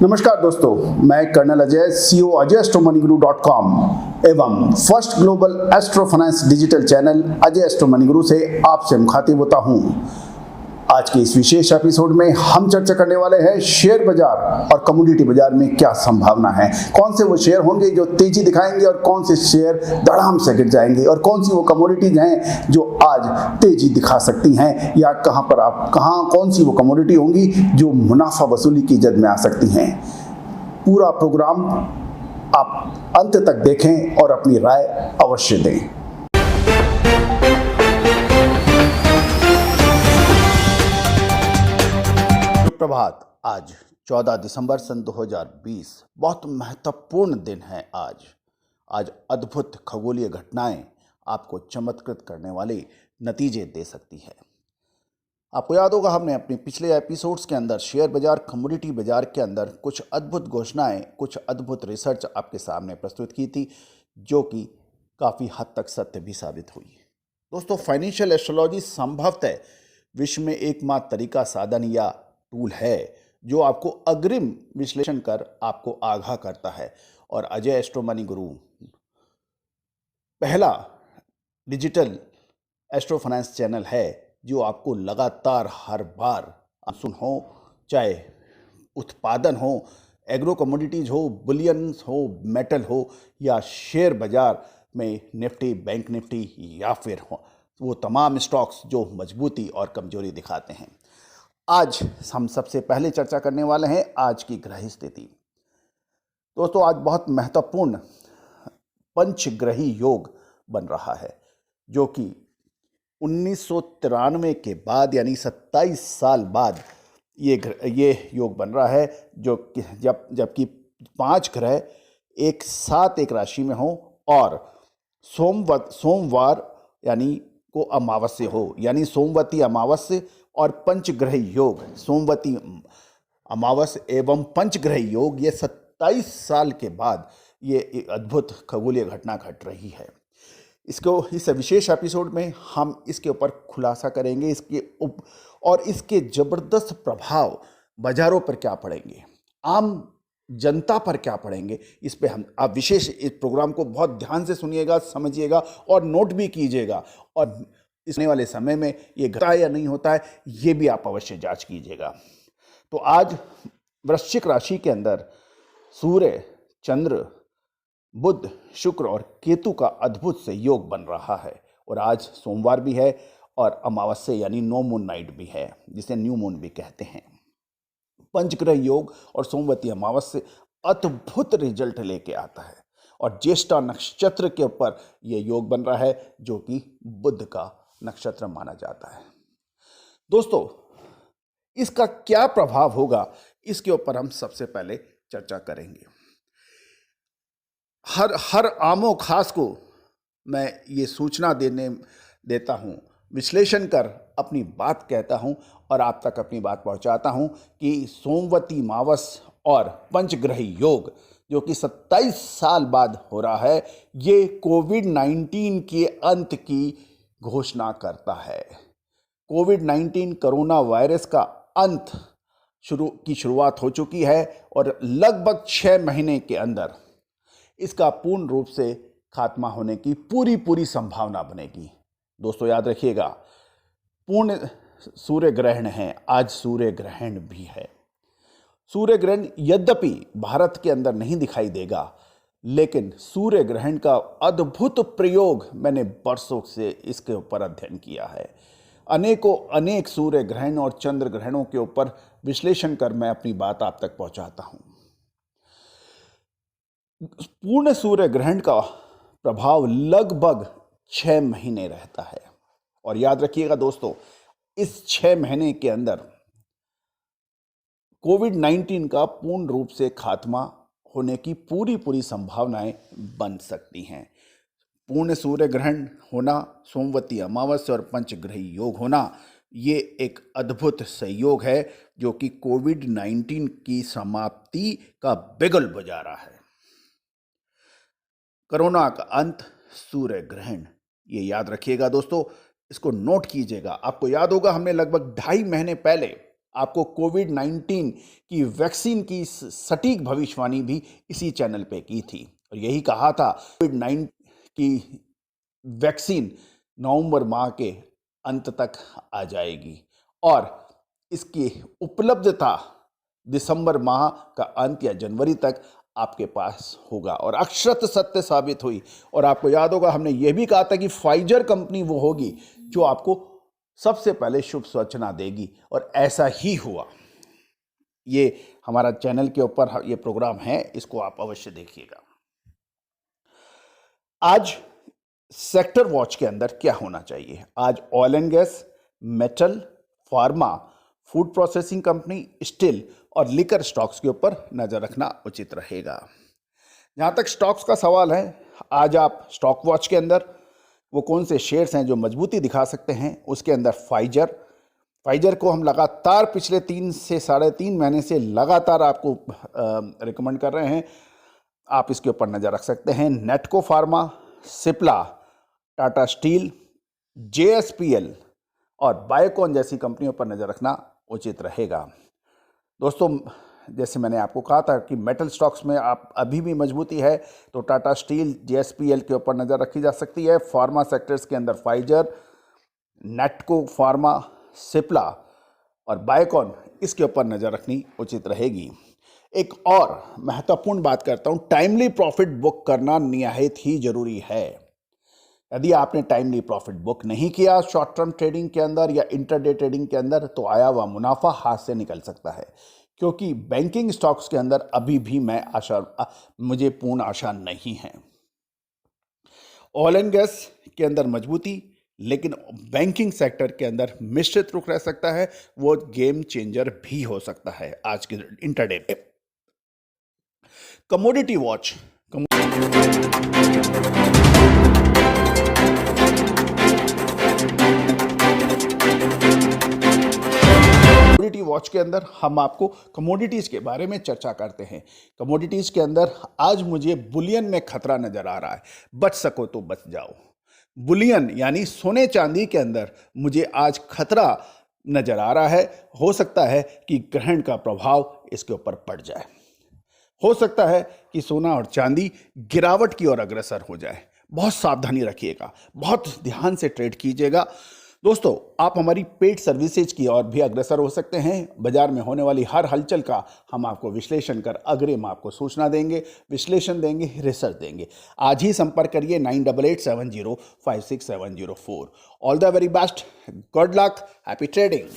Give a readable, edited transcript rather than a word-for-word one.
नमस्कार दोस्तों, मैं कर्नल अजय, सीईओ ajayastromaniGuru.com एवं first global astro finance digital channel Ajay astro money guru से आपसे मुखातिब होता हूं। आज के इस विशेष एपिसोड में हम चर्चा करने वाले हैं शेयर बाजार और कमोडिटी बाजार में क्या संभावना है। कौन से वो शेयर होंगे जो तेजी दिखाएंगे और कौन से शेयर धड़ाम से गिर जाएंगे, और कौन सी वो कमोडिटीज हैं जो आज तेजी दिखा सकती हैं, या कौन सी वो कमोडिटी होंगी जो मुनाफा वसूली की जद में आ सकती हैं। पूरा प्रोग्राम आप अंत तक देखें और अपनी राय अवश्य दें। प्रभात। आज 14 दिसंबर सन 2020 बहुत महत्वपूर्ण दिन है। आज अद्भुत खगोलीय घटनाएं आपको चमत्कृत करने वाले नतीजे दे सकती है। आपको याद होगा, हमने अपने पिछले एपिसोड्स के अंदर शेयर बाजार, कमोडिटी बाजार के अंदर कुछ अद्भुत घोषणाएं, कुछ अद्भुत रिसर्च आपके सामने प्रस्तुत की थी, जो कि काफ़ी हद तक सत्य भी साबित हुई। दोस्तों, फाइनेंशियल एस्ट्रोलॉजी संभवतः विश्व में एकमात्र तरीका, साधन या टूल है जो आपको अग्रिम विश्लेषण कर आपको आगाह करता है। और अजय एस्ट्रो मनी गुरु पहला डिजिटल एस्ट्रो फाइनेंस चैनल है जो आपको लगातार हर बार सुन हो, चाहे उत्पादन हो, एग्रो कमोडिटीज हो, बुलियंस हो, मेटल हो, या शेयर बाजार में निफ्टी, बैंक निफ्टी, या फिर हो वो तमाम स्टॉक्स जो मजबूती और कमजोरी दिखाते हैं। आज हम सबसे पहले चर्चा करने वाले हैं आज की ग्रह स्थिति। दोस्तों, आज बहुत महत्वपूर्ण पंचग्रही योग बन रहा है, जो कि 1993 के बाद यानी 27 साल बाद ये योग बन रहा है, जो जबकि 5 ग्रह एक साथ एक राशि में हो और सोमवार यानी को अमावस्या हो, यानी सोमवती अमावस्या और पंचग्रह योग, सोमवती अमावस्या एवं पंचग्रह योग, ये 27 साल के बाद ये अद्भुत खगोलीय घटना घट रही है। इस विशेष एपिसोड में हम इसके ऊपर खुलासा करेंगे, और इसके जबरदस्त प्रभाव बाजारों पर क्या पड़ेंगे, आम जनता पर क्या पड़ेंगे। इस पे आप विशेष इस प्रोग्राम को बहुत ध्यान से सुनिएगा, समझिएगा और नोट भी कीजिएगा, और इस आने वाले समय में ये घटता है या नहीं होता है, ये भी आप अवश्य जांच कीजिएगा। तो आज वृश्चिक राशि के अंदर सूर्य, चंद्र, बुध, शुक्र और केतु का अद्भुत से योग बन रहा है। और आज सोमवार भी है और अमावस्या यानी नो मून नाइट भी है, जिसे न्यू मून भी कहते हैं। पंचग्रह योग और सोमवती अमावस्या अद्भुत रिजल्ट लेके आता है, और ज्येष्ठा नक्षत्र के ऊपर यह योग बन रहा है, जो कि बुध का नक्षत्र माना जाता है। दोस्तों, इसका क्या प्रभाव होगा, इसके ऊपर हम सबसे पहले चर्चा करेंगे। हर आमो खास को मैं ये सूचना देता हूं, विश्लेषण कर अपनी बात कहता हूं और आप तक अपनी बात पहुंचाता हूं कि सोमवती अमावस और पंचग्रह योग, जो कि 27 साल बाद हो रहा है, ये कोविड-19 के अंत की घोषणा करता है। कोविड-19 कोरोना वायरस का अंत की शुरुआत हो चुकी है, और लगभग 6 महीने के अंदर इसका पूर्ण रूप से खात्मा होने की पूरी संभावना बनेगी। दोस्तों, याद रखिएगा, पूर्ण सूर्य ग्रहण है, आज सूर्य ग्रहण भी है। सूर्य ग्रहण यद्यपि भारत के अंदर नहीं दिखाई देगा, लेकिन सूर्य ग्रहण का अद्भुत प्रयोग मैंने वर्षों से इसके ऊपर अध्ययन किया है। अनेक सूर्य ग्रहण और चंद्र ग्रहणों के ऊपर विश्लेषण कर मैं अपनी बात आप तक पहुंचाता हूं। पूर्ण सूर्य ग्रहण का प्रभाव लगभग 6 महीने रहता है, और याद रखिएगा दोस्तों, इस 6 महीने के अंदर कोविड-19 का पूर्ण रूप से खात्मा होने की पूरी संभावनाएं बन सकती हैं। पूर्ण सूर्य ग्रहण होना, सोमवती अमावस्या और पंचग्रही योग होना, ये एक अद्भुत संयोग है जो कि कोविड-19 की समाप्ति का बिगुल बजा रहा है। कोरोना का अंत, सूर्य ग्रहण, ये याद रखिएगा दोस्तों, इसको नोट कीजिएगा। आपको याद होगा, हमने लगभग 2.5 महीने पहले आपको कोविड-19 की वैक्सीन की सटीक भविष्यवाणी भी इसी चैनल पे की थी और यही कहा था कोविड-19 की वैक्सीन नवंबर माह के अंत तक आ जाएगी और इसकी उपलब्धता दिसंबर माह का अंत या जनवरी तक आपके पास होगा और अक्षरत सत्य साबित हुई। और आपको याद होगा हमने यह भी कहा था कि फाइजर कंपनी वो होगी जो आपको सबसे पहले शुभ सूचना देगी और ऐसा ही हुआ। ये हमारा चैनल के ऊपर ये प्रोग्राम है, इसको आप अवश्य देखिएगा। आज सेक्टर वॉच के अंदर क्या होना चाहिए? आज oil and gas, metal, pharma, food processing company, steel और लिकर स्टॉक्स के ऊपर नजर रखना उचित रहेगा। जहां तक स्टॉक्स का सवाल है, आज आप स्टॉक वॉच के अंदर वो कौन से शेयर्स हैं जो मजबूती दिखा सकते हैं, उसके अंदर फाइजर को हम लगातार पिछले 3 से 3.5 महीने से लगातार आपको रिकमेंड कर रहे हैं, आप इसके ऊपर नजर रख सकते हैं। Natco pharma, Cipla, Tata steel, JSPL और बायोकॉन जैसी कंपनियों पर नजर रखना उचित रहेगा। दोस्तों, जैसे मैंने आपको कहा था कि मेटल स्टॉक्स में आप अभी भी मजबूती है तो टाटा स्टील, JSPL के ऊपर नजर रखी जा सकती है। फार्मा सेक्टर्स के अंदर फाइजर, नेटको फार्मा, सिप्ला और बायोकॉन, इसके ऊपर नजर रखनी उचित रहेगी। एक और महत्वपूर्ण बात करता हूं, टाइमली प्रॉफिट बुक करना निहायत ही जरूरी है। यदि आपने टाइमली प्रॉफिट बुक नहीं किया शॉर्ट टर्म ट्रेडिंग के अंदर या इंटरडे ट्रेडिंग के अंदर, तो आया हुआ मुनाफा हाथ से निकल सकता है, क्योंकि बैंकिंग स्टॉक्स के अंदर अभी भी मुझे पूर्ण आशा नहीं है। ऑयल एंड गैस के अंदर मजबूती, लेकिन बैंकिंग सेक्टर के अंदर मिश्रित रुख रह सकता है, वो गेम चेंजर भी हो सकता है आज के इंटरडे पे। कमोडिटी वॉच, कमोडिटी वॉच के अंदर हम आपको कमोडिटीज के बारे में चर्चा करते हैं। कमोडिटीज के अंदर आज मुझे बुलियन में खतरा नजर आ रहा है, बच सको तो बच जाओ। बुलियन यानी सोने चांदी के अंदर मुझे आज खतरा नजर आ रहा है। हो सकता है कि ग्रहण का प्रभाव इसके ऊपर पड़ जाए, हो सकता है कि सोना और चांदी गिरावट की ओर अग्रसर हो जाए। बहुत सावधानी रखिएगा, बहुत ध्यान से ट्रेड कीजिएगा। दोस्तों, आप हमारी पेड सर्विसेज की ओर भी अग्रसर हो सकते हैं। बाजार में होने वाली हर हलचल का हम आपको विश्लेषण कर अग्रिम आपको सूचना देंगे, विश्लेषण देंगे, रिसर्च देंगे। आज ही संपर्क करिए 9887056704। All the very best, good luck, happy trading.